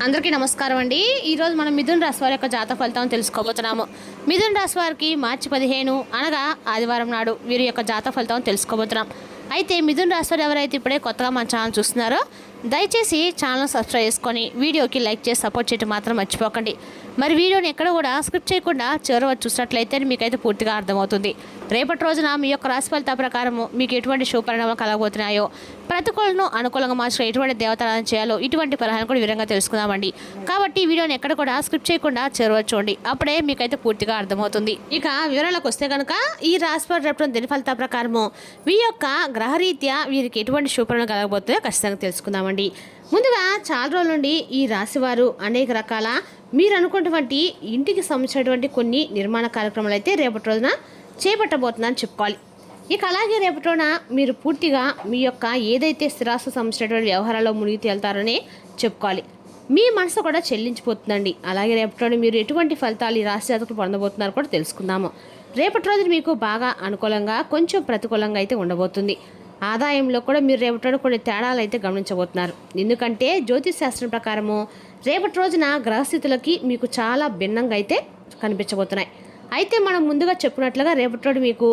అందరికీ నమస్కారం అండి. ఈరోజు మనం మిథున రాశి వారి యొక్క జాతక ఫలితాలను తెలుసుకోబోతున్నాము. మిథున రాశి వారికి మార్చి 15 అనగా ఆదివారం నాడు వీరి యొక్క జాతక ఫలితాలను తెలుసుకోబోతున్నాం. అయితే మిథున రాశి వారు ఎవరైతే ఇప్పుడే కొత్తగా మన ఛానల్ చూస్తున్నారో దయచేసి ఛానల్ సబ్స్క్రైబ్ చేసుకొని వీడియోకి లైక్ చేసి సపోర్ట్ చేయడం మాత్రం మర్చిపోకండి. మరి వీడియోని ఎక్కడ కూడా స్కిప్ చేయకుండా చివరి చూసినట్లయితే మీకైతే పూర్తిగా అర్థమవుతుంది. రేపటి రోజున మీ యొక్క రాశి ఫలితాల ప్రకారము మీకు ఎటువంటి శుభపరిణామాలు కలగబోతున్నాయో, ప్రతికూలను అనుకూలంగా మార్చుకుని ఎటువంటి దేవతలను చేయాలో ఇటువంటి పరిహారం కూడా వివరంగా తెలుసుకుందామండి. కాబట్టి వీడియోని ఎక్కడ కూడా స్కిప్ చేయకుండా చివరి చూడండి, అప్పుడే మీకైతే పూర్తిగా అర్థమవుతుంది. ఇక వివరాలకు వస్తే కనుక ఈ రాశి వారి రేపటి దిన ఫలితాల ప్రకారము మీ యొక్క గ్రహరీత్యా వీరికి ఎటువంటి శుభపరిణామాలు కలగబోతుందో ఖచ్చితంగా తెలుసుకుందామండి. ముందుగా చాలా రోజుల నుండి ఈ రాశివారు అనేక రకాల మీరు అనుకున్నటువంటి ఇంటికి సంబంధించినటువంటి కొన్ని నిర్మాణ కార్యక్రమాలు అయితే రేపటి రోజున చేపట్టబోతుందని చెప్పుకోవాలి. ఇక అలాగే రేపటి రోజున మీరు పూర్తిగా మీ యొక్క ఏదైతే స్థిరాస్తు సంబంధించినటువంటి వ్యవహారాల్లో మునిగి తేలుతారనే చెప్పుకోవాలి. మీ మనసు కూడా చెల్లించిపోతుందండి. అలాగే రేపటి రోజున మీరు ఎటువంటి ఫలితాలు ఈ రాశి జాతకులు పొందబోతున్నారో కూడా తెలుసుకుందాము. రేపటి రోజున మీకు బాగా అనుకూలంగా కొంచెం ప్రతికూలంగా అయితే ఉండబోతుంది. ఆదాయంలో కూడా మీరు రేపటి కొన్ని తేడాలు అయితే గమనించబోతున్నారు. ఎందుకంటే జ్యోతిష్ శాస్త్రం ప్రకారము రేపటి రోజున గ్రహస్థితులకి మీకు చాలా భిన్నంగా అయితే కనిపించబోతున్నాయి. అయితే మనం ముందుగా చెప్పినట్లుగా రేపటి రోజు మీకు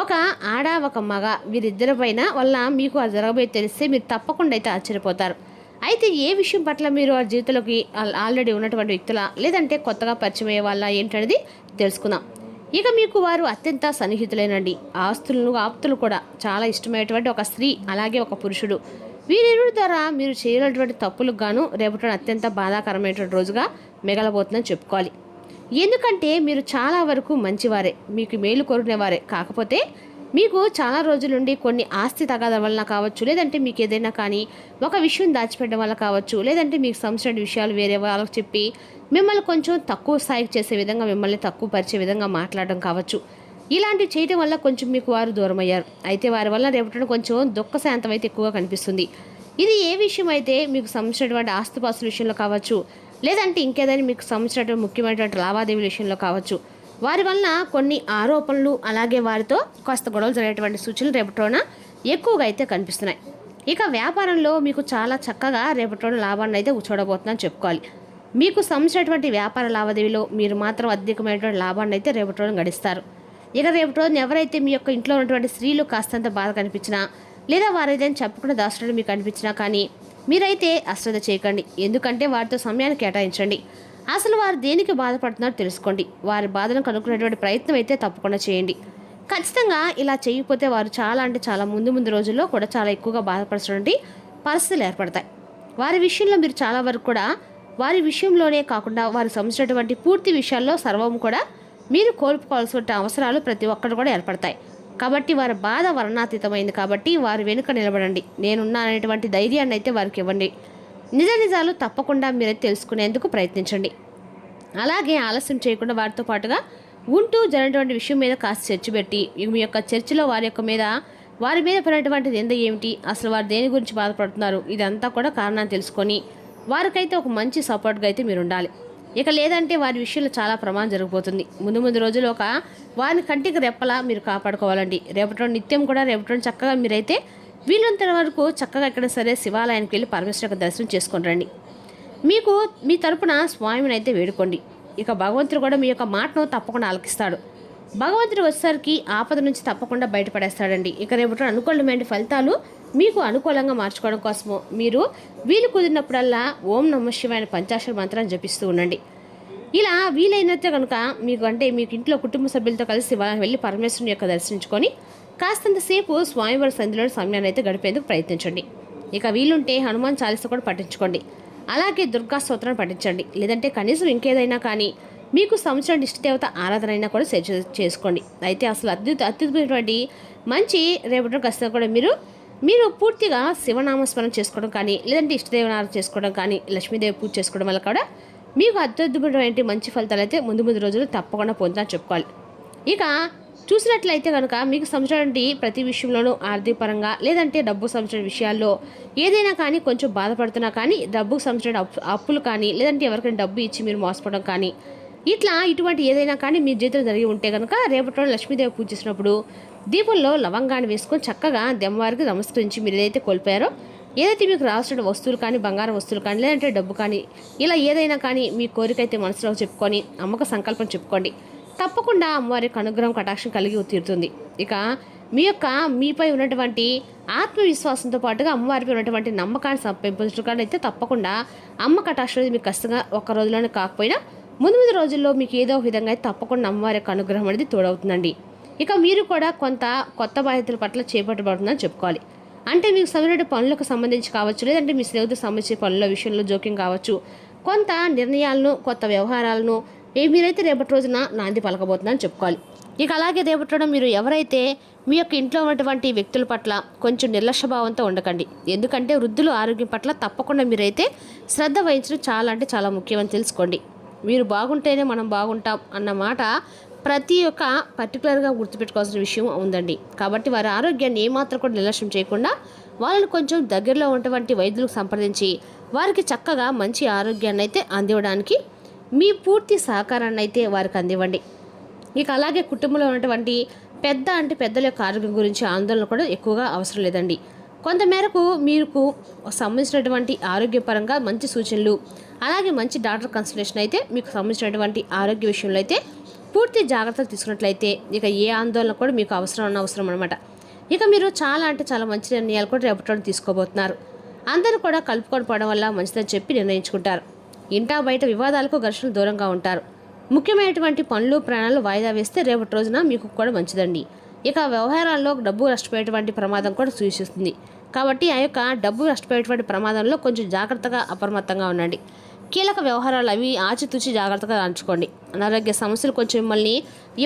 ఒక ఆడ ఒక మగ వీరిద్దరి పైన వల్ల మీకు అది జరగబోయే తెలిస్తే మీరు తప్పకుండా అయితే ఆశ్చర్యపోతారు. అయితే ఏ విషయం పట్ల మీరు ఆ జీవితంలోకి ఆల్రెడీ ఉన్నటువంటి వ్యక్తుల లేదంటే కొత్తగా పరిచయం అయ్యే వాళ్ళ ఏంటనేది తెలుసుకుందాం. ఇక మీకు వారు అత్యంత సన్నిహితులేనండి. ఆప్తులు కూడా చాలా ఇష్టమైనటువంటి ఒక స్త్రీ అలాగే ఒక పురుషుడు, వీరిరుడి ద్వారా మీరు చేయనటువంటి తప్పులకు గాను రేపటి అత్యంత బాధాకరమైనటువంటి రోజుగా మిగలబోతుందని చెప్పుకోవాలి. ఎందుకంటే మీరు చాలా వరకు మంచివారే, మీకు మేలు కోరుకునేవారే. కాకపోతే మీకు చాలా రోజుల నుండి కొన్ని ఆస్తి తగాదాల వలన కావచ్చు, లేదంటే మీకు ఏదైనా కానీ ఒక విషయం దాచిపెట్టడం వల్ల కావచ్చు, లేదంటే మీకు సంబంధించిన విషయాలు వేరే వాళ్ళకి చెప్పి మిమ్మల్ని కొంచెం తక్కువ స్థాయికి చేసే విధంగా, మిమ్మల్ని తక్కువ పరిచే విధంగా మాట్లాడడం కావచ్చు. ఇలాంటివి చేయడం వల్ల కొంచెం మీకు వారు దూరం అయ్యారు. అయితే వారి వల్ల రేపటి కొంచెం దుఃఖశాంతం అయితే ఎక్కువగా కనిపిస్తుంది. ఇది ఏ విషయం అయితే మీకు సంబంధించినటువంటి ఆస్తుపాస్తుల విషయంలో కావచ్చు, లేదంటే ఇంకేదైనా మీకు సంబంధించినటువంటి ముఖ్యమైనటువంటి లావాదేవీల విషయంలో కావచ్చు, వారి వలన కొన్ని ఆరోపణలు అలాగే వారితో కాస్త గొడవలు జరిగేటువంటి సూచనలు రేపటి రోజున ఎక్కువగా అయితే కనిపిస్తున్నాయి. ఇక వ్యాపారంలో మీకు చాలా చక్కగా రేపటి రోజున లాభాన్ని అయితే చూడబోతుందని చెప్పుకోవాలి. మీకు సంబంధించినటువంటి వ్యాపార లావాదేవీలో మీరు మాత్రం అధికమైనటువంటి లాభాన్ని అయితే రేపటి రోజున గడిస్తారు. ఇక రేపటి రోజున ఎవరైతే మీ యొక్క ఇంట్లో ఉన్నటువంటి స్త్రీలు కాస్తంత బాధ కనిపించినా, లేదా వారైతే చెప్పకుండా దాచడం మీకు అనిపించినా కానీ మీరైతే అశ్రద్ధ చేయకండి. ఎందుకంటే వారితో సమయాన్ని కేటాయించండి. అసలు వారు దేనికి బాధపడుతున్నారో తెలుసుకోండి. వారి బాధను కనుక్కునేటువంటి ప్రయత్నం అయితే తప్పకుండా చేయండి. ఖచ్చితంగా ఇలా చేయకపోతే వారు చాలా అంటే చాలా ముందు రోజుల్లో కూడా చాలా ఎక్కువగా బాధపడుతున్నటువంటి పరిస్థితులు ఏర్పడతాయి. వారి విషయంలో మీరు చాలా వరకు కూడా వారి విషయంలోనే కాకుండా వారికి సంబంధించినటువంటి పూర్తి విషయాల్లో సర్వం కూడా మీరు కోల్పోవాల్సిన అవసరాలు ప్రతి ఒక్కరు కూడా ఏర్పడతాయి. కాబట్టి వారి బాధ వర్ణాతీతమైంది. కాబట్టి వారి వెనుక నిలబడండి. నేనున్నాననేటువంటి ధైర్యాన్ని అయితే వారికి ఇవ్వండి. నిజాలు తప్పకుండా మీరైతే తెలుసుకునేందుకు ప్రయత్నించండి. అలాగే ఆలస్యం చేయకుండా వారితో పాటుగా ఉంటూ జరిగినటువంటి విషయం మీద కాస్త చర్చ పెట్టి మీ యొక్క చర్చలో వారి మీద పడినటువంటి నింద ఏమిటి, అసలు వారు దేని గురించి బాధపడుతున్నారు, ఇదంతా కూడా కారణాన్ని తెలుసుకొని వారికైతే ఒక మంచి సపోర్ట్గా అయితే మీరు ఉండాలి. ఇక లేదంటే వారి విషయంలో చాలా ప్రమాదం జరిగిపోతుంది. ముందు రోజులు వారిని కంటికి రెప్పలా మీరు కాపాడుకోవాలండి. రేపటి నిత్యం కూడా రేపటి చక్కగా మీరైతే వీళ్ళంత వరకు చక్కగా ఎక్కడ సరే శివాలయానికి వెళ్ళి పరమేశ్వర యొక్క దర్శనం చేసుకొని రండి. మీకు మీ తరపున స్వామిని అయితే వేడుకోండి. ఇక భగవంతుడు కూడా మీ యొక్క మాటను తప్పకుండా ఆలకిస్తాడు. భగవంతుడు వచ్చేసరికి ఆపద నుంచి తప్పకుండా బయటపడేస్తాడండి. ఇక రేపటి అనుకూలమైన ఫలితాలు మీకు అనుకూలంగా మార్చుకోవడం కోసము మీరు వీలు కుదిరినప్పుడల్లా ఓం నమః శివాయ పంచాక్షర మంత్రాన్ని జపిస్తూ ఉండండి. ఇలా వీలైనట్టు కనుక మీకు ఇంట్లో కుటుంబ సభ్యులతో కలిసి శివాలయం వెళ్ళి పరమేశ్వరుని యొక్క దర్శించుకొని కాస్తంతసేపు స్వామివారి సంధిలో సమయాన్ని అయితే గడిపేందుకు ప్రయత్నించండి. ఇక వీలుంటే హనుమాన్ చాలీసా కూడా పఠించుకోండి. అలాగే దుర్గా స్తోత్రాన్ని పఠించండి. లేదంటే కనీసం ఇంకేదైనా కానీ మీకు సంవత్సరం ఇష్టదేవత ఆరాధన అయినా కూడా చేసుకోండి. అయితే అసలు అత్యుత్తమైనటువంటి మంచి రేపటి ఖచ్చితంగా కూడా మీరు పూర్తిగా శివనామస్మరణ చేసుకోవడం కానీ, లేదంటే ఇష్టదేవనారాధన చేసుకోవడం కానీ, లక్ష్మీదేవి పూజ చేసుకోవడం వల్ల కూడా మీకు అత్యద్భుతమైన మంచి ఫలితాలు అయితే ముందు రోజులు తప్పకుండా పొందుతారని చెప్పుకోవాలి. ఇక చూసినట్లయితే కనుక మీకు సంబంధించినటువంటి ప్రతి విషయంలోనూ ఆర్థికపరంగా లేదంటే డబ్బు సంబంధించిన విషయాల్లో ఏదైనా కానీ కొంచెం బాధపడుతున్నా కానీ డబ్బుకు సంబంధించిన అప్పులు కానీ, లేదంటే ఎవరికైనా డబ్బు ఇచ్చి మీరు మోసపోవడం కానీ, ఇటువంటి ఏదైనా కానీ మీ జీవితంలో జరిగి ఉంటే కనుక రేపటి రోజు లక్ష్మీదేవి పూజ చేసినప్పుడు దీపంలో లవంగాన్ని వేసుకొని చక్కగా దెమ్మవారికి నమస్కరించి మీరు ఏదైతే కోల్పోయారో ఏదైతే మీకు రావాల్సిన వస్తువులు కానీ, బంగారం వస్తువులు కానీ, లేదంటే డబ్బు కానీ, ఇలా ఏదైనా కానీ మీ కోరిక అయితే మనసులో చెప్పుకొని అమ్మకు సంకల్పం చెప్పుకోండి. తప్పకుండా అమ్మవారి అనుగ్రహం కటాక్షం కలిగి తీరుతుంది. ఇక మీపై ఉన్నటువంటి ఆత్మవిశ్వాసంతో పాటుగా అమ్మవారిపై ఉన్నటువంటి నమ్మకాన్ని పెంపొందించడానికి అయితే తప్పకుండా అమ్మ కటాక్షం అనేది మీకు ఖచ్చితంగా ఒక్క రోజులోనే కాకపోయినా ముందు రోజుల్లో మీకు ఏదో ఒక విధంగా అయితే తప్పకుండా అమ్మవారి యొక్క అనుగ్రహం అనేది తోడవుతుందండి. ఇక మీరు కూడా కొంత కొత్త బాధ్యతల పట్ల చేపట్టబడుతుందని చెప్పుకోవాలి. అంటే మీకు సమయ పనులకు సంబంధించి కావచ్చు, లేదంటే మీ స్నేహితులకు సంబంధించిన పనుల విషయంలో జోక్యం కావచ్చు, కొంత నిర్ణయాలను, కొత్త వ్యవహారాలను మీరైతే రేపటి రోజున నాంది పలకబోతుందని చెప్పుకోవాలి. ఇక అలాగే రేపటి రోజున మీరు ఎవరైతే మీ యొక్క ఇంట్లో ఉన్నటువంటి వ్యక్తుల పట్ల కొంచెం నిర్లక్ష్య భావంతో ఉండకండి. ఎందుకంటే వృద్ధుల ఆరోగ్యం పట్ల తప్పకుండా మీరైతే శ్రద్ధ వహించడం చాలా అంటే చాలా ముఖ్యమని తెలుసుకోండి. మీరు బాగుంటేనే మనం బాగుంటాం అన్న మాట ప్రతి ఒక్క పర్టికులర్గా గుర్తుపెట్టుకోవాల్సిన విషయం ఉందండి. కాబట్టి వారి ఆరోగ్యాన్ని ఏమాత్రం కూడా నిర్లక్ష్యం చేయకుండా వాళ్ళని కొంచెం దగ్గరలో ఉన్నటువంటి వైద్యులకు సంప్రదించి వారికి చక్కగా మంచి ఆరోగ్యాన్ని అయితే అందివ్వడానికి మీ పూర్తి సహకారాన్ని అయితే వారికి అందివ్వండి. ఇక అలాగే కుటుంబంలో ఉన్నటువంటి పెద్దల యొక్క ఆరోగ్యం గురించి ఆందోళన కూడా ఎక్కువగా అవసరం లేదండి. కొంతమేరకు మీకు సంబంధించినటువంటి ఆరోగ్యపరంగా మంచి సూచనలు, అలాగే మంచి డాక్టర్ కన్సల్టేషన్ అయితే మీకు సంబంధించినటువంటి ఆరోగ్య విషయంలో అయితే పూర్తి జాగ్రత్తలు తీసుకున్నట్లయితే ఇక ఏ ఆందోళన కూడా మీకు అవసరం అనమాట. ఇక మీరు చాలా అంటే చాలా మంచి నిర్ణయాలు కూడా రేపటి తీసుకోబోతున్నారు. అందరూ కూడా కలుపుకొని పోవడం వల్ల మంచిదని చెప్పి నిర్ణయించుకుంటారు. ఇంటా బయట వివాదాలకు ఘర్షణలు దూరంగా ఉంటారు. ముఖ్యమైనటువంటి పనులు, ప్రాణాలు వాయిదా వేస్తే రేపటి రోజున మీకు కూడా మంచిదండి. ఇక వ్యవహారాల్లో డబ్బు నష్టపోయేటువంటి ప్రమాదం కూడా సూచిస్తుంది. కాబట్టి ఆ యొక్క డబ్బు నష్టపోయేటువంటి ప్రమాదంలో కొంచెం జాగ్రత్తగా అప్రమత్తంగా ఉండండి. కీలక వ్యవహారాలు అవి ఆచితూచి జాగ్రత్తగా అంచుకోండి. అనారోగ్య సమస్యలు కొంచెం మిమ్మల్ని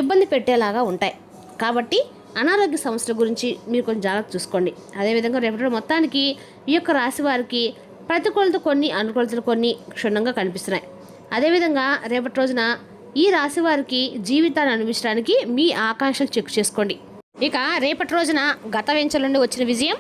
ఇబ్బంది పెట్టేలాగా ఉంటాయి. కాబట్టి అనారోగ్య సమస్యల గురించి మీరు కొంచెం జాగ్రత్త చూసుకోండి. అదేవిధంగా రేపటి మొత్తానికి ఈ యొక్క రాశి వారికి ప్రతికూలత కొన్ని, అనుకూలతలు కొన్ని క్షుణ్ణంగా కనిపిస్తున్నాయి. అదేవిధంగా రేపటి రోజున ఈ రాశి వారికి జీవితాన్ని అనుభవించడానికి మీ ఆకాంక్షలు చెక్ చేసుకోండి. ఇక రేపటి రోజున గత వెంచర్ నుండి వచ్చిన విజయం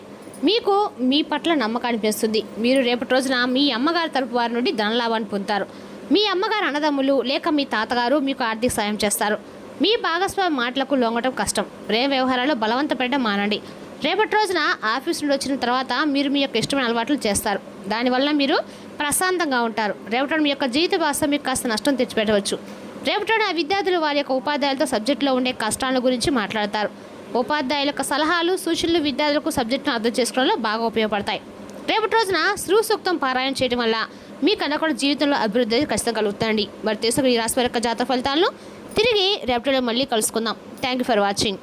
మీకు మీ పట్ల నమ్మకాన్ని పెంచుతుంది. మీరు రేపటి రోజున మీ అమ్మగారి తరపు వారి నుండి ధనలాభాన్ని పొందుతారు. మీ అమ్మగారు అన్నదమ్ములు లేక మీ తాతగారు మీకు ఆర్థిక సాయం చేస్తారు. మీ భాగస్వామి మాటలకు లొంగటం కష్టం. ప్రేమ వ్యవహారాల్లో బలవంతపడడం మానండి. రేపటి రోజున ఆఫీస్ నుండి వచ్చిన తర్వాత మీరు మీ యొక్క ఇష్టమైన అలవాట్లు చేస్తారు. దానివల్ల మీరు ప్రశాంతంగా ఉంటారు. రేపటి మీ యొక్క జీవిత భాష మీకు కాస్త నష్టం తెచ్చిపెట్టవచ్చు. రేపటి విద్యార్థులు వారి యొక్క ఉపాధ్యాయులతో సబ్జెక్టులో ఉండే కష్టాల గురించి మాట్లాడతారు. ఉపాధ్యాయుల యొక్క సలహాలు, సూచనలు విద్యార్థులకు సబ్జెక్టును అర్థం చేసుకోవడంలో బాగా ఉపయోగపడతాయి. రేపటి రోజున శ్రీ సూక్తం పారాయణ చేయడం వల్ల మీకన్నా కూడా జీవితంలో అభివృద్ధి ఖచ్చితంగా కలుగుతుందండి. మరి తెలుసు ఈ రాశి వారి యొక్క జాతక ఫలితాలను తిరిగి రేపటిలో మళ్ళీ కలుసుకుందాం. Thank you for watching.